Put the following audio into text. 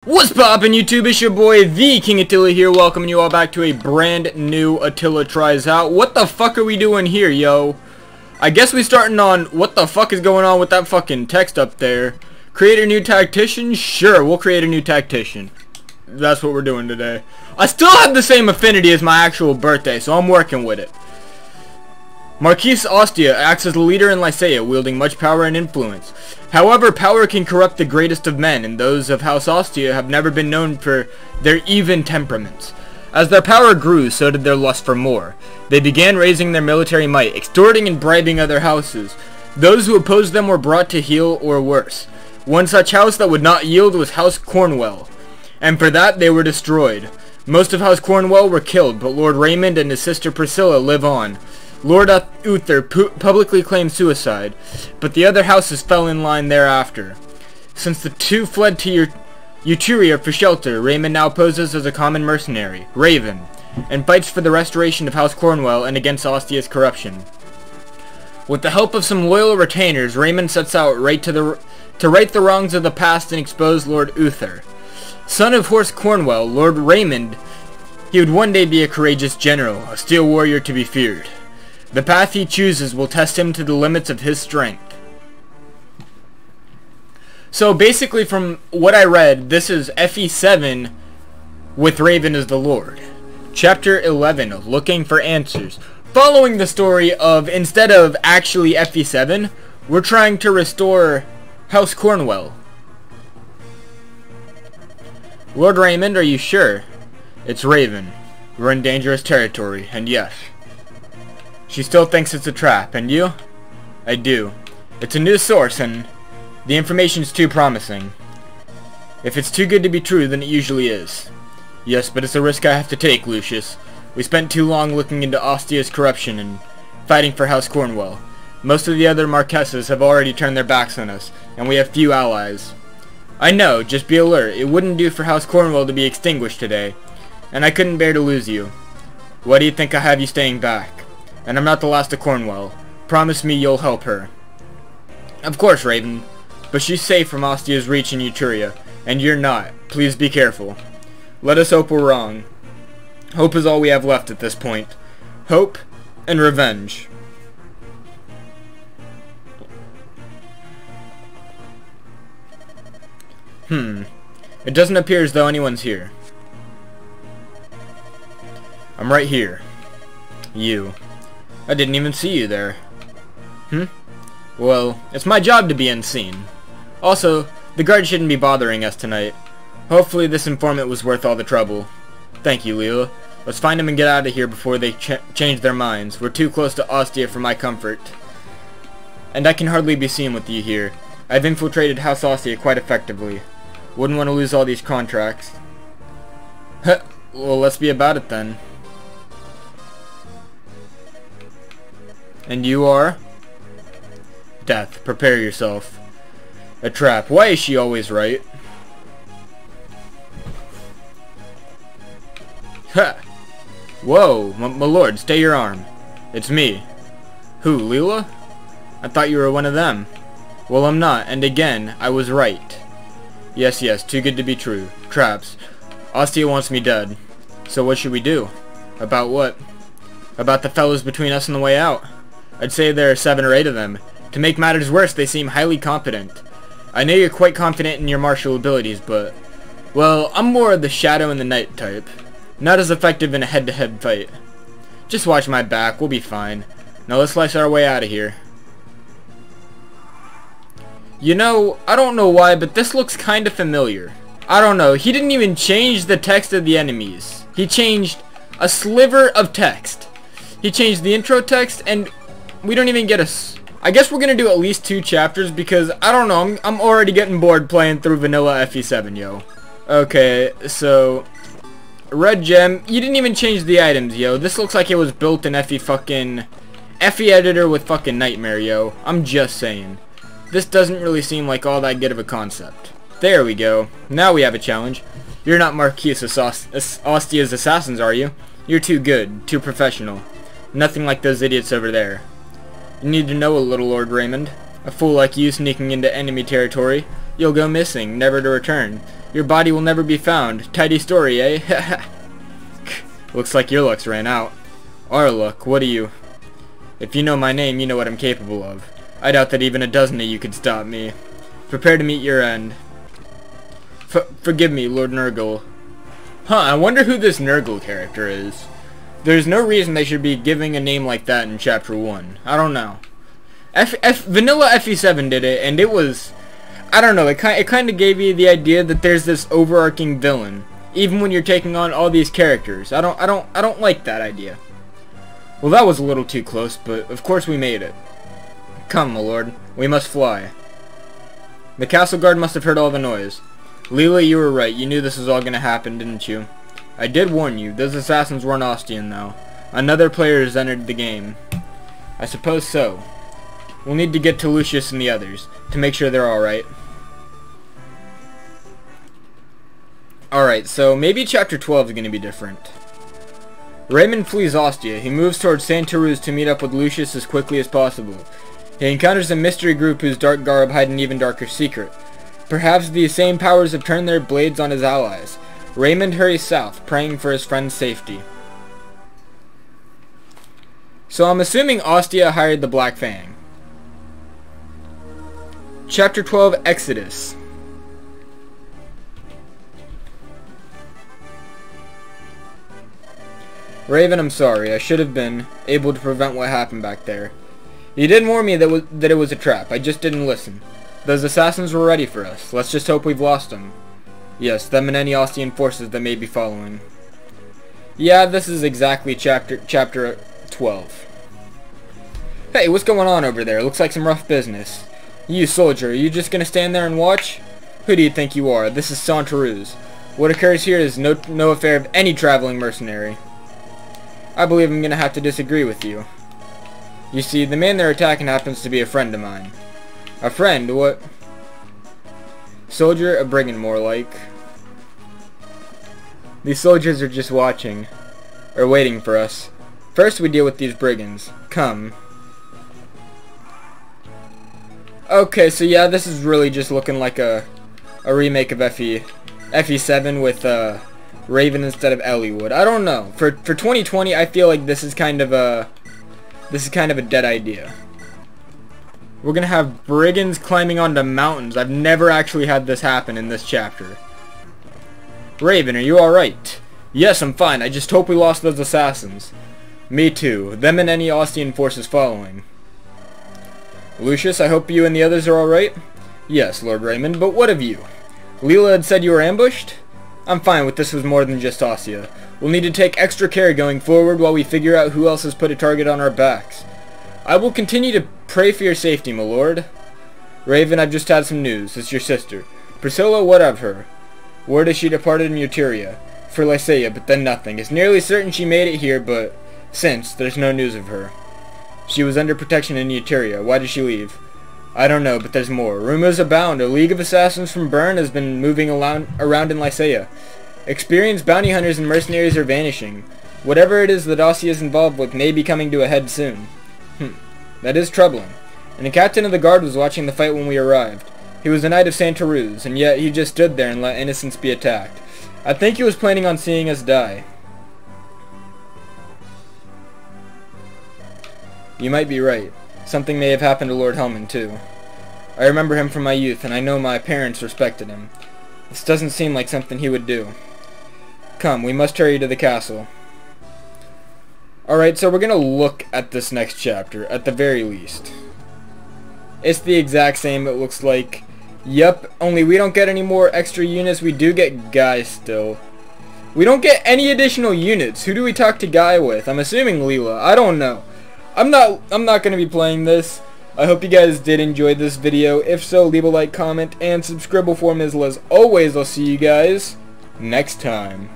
What's poppin' YouTube? It's your boy, the King Attila here, welcoming you all back to a brand new Attila Tries Out. What the fuck are we doing here, yo? I guess we starting on what the fuck is going on with that fucking text up there. Create a new tactician? Sure, we'll create a new tactician. That's what we're doing today. I still have the same affinity as my actual birthday, so I'm working with it. Marquis Ostia acts as the leader in Lycia, wielding much power and influence. However, power can corrupt the greatest of men, and those of House Ostia have never been known for their even temperaments. As their power grew, so did their lust for more. They began raising their military might, extorting and bribing other houses. Those who opposed them were brought to heel or worse. One such house that would not yield was House Cornwell, and for that they were destroyed. Most of House Cornwell were killed, but Lord Raymond and his sister Priscilla live on. Lord Uther publicly claimed suicide, but the other houses fell in line thereafter. Since the two fled to Etruria for shelter, Raymond now poses as a common mercenary, Raven, and fights for the restoration of House Cornwell and against Ostia's corruption. With the help of some loyal retainers, Raymond sets out to right the wrongs of the past and expose Lord Uther. Son of Horse Cornwell, Lord Raymond, he would one day be a courageous general, a steel warrior to be feared. The path he chooses will test him to the limits of his strength. So basically from what I read, this is FE7 with Raven as the Lord. Chapter 11 of Looking for Answers. Following the story of, instead of actually FE7, we're trying to restore House Cornwell. Lord Raymond, are you sure? It's Raven. We're in dangerous territory, and yes. She still thinks it's a trap, and you? I do. It's a new source, and the information's too promising. If it's too good to be true, then it usually is. Yes, but it's a risk I have to take, Lucius. We spent too long looking into Ostia's corruption and fighting for House Cornwell. Most of the other Marquesses have already turned their backs on us, and we have few allies. I know, just be alert. It wouldn't do for House Cornwell to be extinguished today, and I couldn't bear to lose you. Why do you think I have you staying back? And I'm not the last of Cornwell. Promise me you'll help her. Of course, Raven. But she's safe from Ostia's reach in Etruria, and you're not. Please be careful. Let us hope we're wrong. Hope is all we have left at this point. Hope and revenge. It doesn't appear as though anyone's here. I'm right here. You. I didn't even see you there. Well, it's my job to be unseen. Also, the guard shouldn't be bothering us tonight. Hopefully this informant was worth all the trouble. Thank you, Leela. Let's find him and get out of here before they change their minds. We're too close to Ostia for my comfort. And I can hardly be seen with you here. I've infiltrated House Ostia quite effectively. Wouldn't want to lose all these contracts. Well, let's be about it then. And you are? Death, prepare yourself. A trap. Why is she always right? Ha! Whoa, my lord, stay your arm. It's me. Who, Leela? I thought you were one of them. Well, I'm not, and again, I was right. Yes, too good to be true. Traps. Ostia wants me dead. So what should we do? About what? About the fellows between us and the way out. I'd say there are 7 or 8 of them. To make matters worse, they seem highly competent. I know you're quite confident in your martial abilities, but... well, I'm more of the shadow and the night type. Not as effective in a head-to-head fight. Just watch my back, we'll be fine. Now let's slice our way out of here. You know, I don't know why, but this looks kinda familiar. I don't know, he didn't even change the text of the enemies. He changed a sliver of text. He changed the intro text, and we don't even get a... I guess we're gonna do at least 2 chapters because, I don't know, I'm already getting bored playing through vanilla FE7, yo. Okay, so... Red Gem, you didn't even change the items, yo. This looks like it was built in FE editor with fucking Nightmare, yo. I'm just saying. This doesn't really seem like all that good of a concept. There we go. Now we have a challenge. You're not Marquis Ostia's assassins, are you? You're too good, too professional. Nothing like those idiots over there. You need to know a little, Lord Raymond. A fool like you sneaking into enemy territory, you'll go missing, never to return. Your body will never be found. Tidy story, eh? Looks like your luck's ran out. Our luck, what are you? If you know my name, you know what I'm capable of. I doubt that even a dozen of you could stop me. Prepare to meet your end. Forgive me, Lord Nurgle. Huh, I wonder who this Nurgle character is. There's no reason they should be giving a name like that in Chapter 1. I don't know. Vanilla FE7 did it, and it was... I don't know, it kind of gave you the idea that there's this overarching villain, even when you're taking on all these characters. I don't like that idea. Well, that was a little too close, but of course we made it. Come, my lord, we must fly. The castle guard must have heard all the noise. Leela, you were right. You knew this was all gonna happen, didn't you? I did warn you. Those assassins weren't Ostian, though. Another player has entered the game. I suppose so. We'll need to get to Lucius and the others, to make sure they're alright. Alright, so maybe Chapter 12 is gonna be different. Raymond flees Ostia. He moves towards Santaruz to meet up with Lucius as quickly as possible. He encounters a mystery group whose dark garb hide an even darker secret. Perhaps these same powers have turned their blades on his allies. Raymond hurries south, praying for his friend's safety. So I'm assuming Ostia hired the Black Fang. Chapter 12, Exodus. Raven, I'm sorry. I should have been able to prevent what happened back there. You did warn me that it was a trap. I just didn't listen. Those assassins were ready for us. Let's just hope we've lost them. Yes, them and any Ostian forces that may be following. Yeah, this is exactly chapter 12. Hey, what's going on over there? Looks like some rough business. You, soldier, are you just gonna stand there and watch? Who do you think you are? This is Santaruz. What occurs here is no affair of any traveling mercenary. I believe I'm gonna have to disagree with you. You see, the man they're attacking happens to be a friend of mine. A friend? What? Soldier? A brigand, more like. These soldiers are just watching. Or waiting for us. First we deal with these brigands. Come. Okay, so yeah, this is really just looking like a remake of FE7 with Raven instead of Elliewood. I don't know. For 2020, I feel like this is kind of a dead idea. We're gonna have brigands climbing onto mountains. I've never actually had this happen in this chapter. Raven, are you alright? Yes, I'm fine. I just hope we lost those assassins. Me too. Them and any Ostian forces following. Lucius, I hope you and the others are alright? Yes, Lord Raymond, but what of you? Leela had said you were ambushed? I'm fine with this was more than just Ostia. We'll need to take extra care going forward while we figure out who else has put a target on our backs. I will continue to pray for your safety, my lord. Raven, I've just had some news. It's your sister. Priscilla, what of her? Word is she departed in Uteria for Lycia, but then nothing. It's nearly certain she made it here, but since, there's no news of her. She was under protection in Uteria. Why did she leave? I don't know, but there's more. Rumors abound. A league of assassins from Bern has been moving around in Lycia. Experienced bounty hunters and mercenaries are vanishing. Whatever it is that Ostia is involved with may be coming to a head soon. That is troubling. And the captain of the guard was watching the fight when we arrived. He was a knight of Santaruz, and yet he just stood there and let innocents be attacked. I think he was planning on seeing us die. You might be right. Something may have happened to Lord Helman, too. I remember him from my youth, and I know my parents respected him. This doesn't seem like something he would do. Come, we must hurry to the castle. Alright, so we're gonna look at this next chapter, at the very least. It's the exact same, it looks like. Yep, only we don't get any more extra units. We do get Guy still. We don't get any additional units. Who do we talk to Guy with? I'm assuming Leela. I don't know. I'm not gonna be playing this. I hope you guys did enjoy this video. If so, leave a like, comment, and subscribe for me as always. I'll see you guys next time.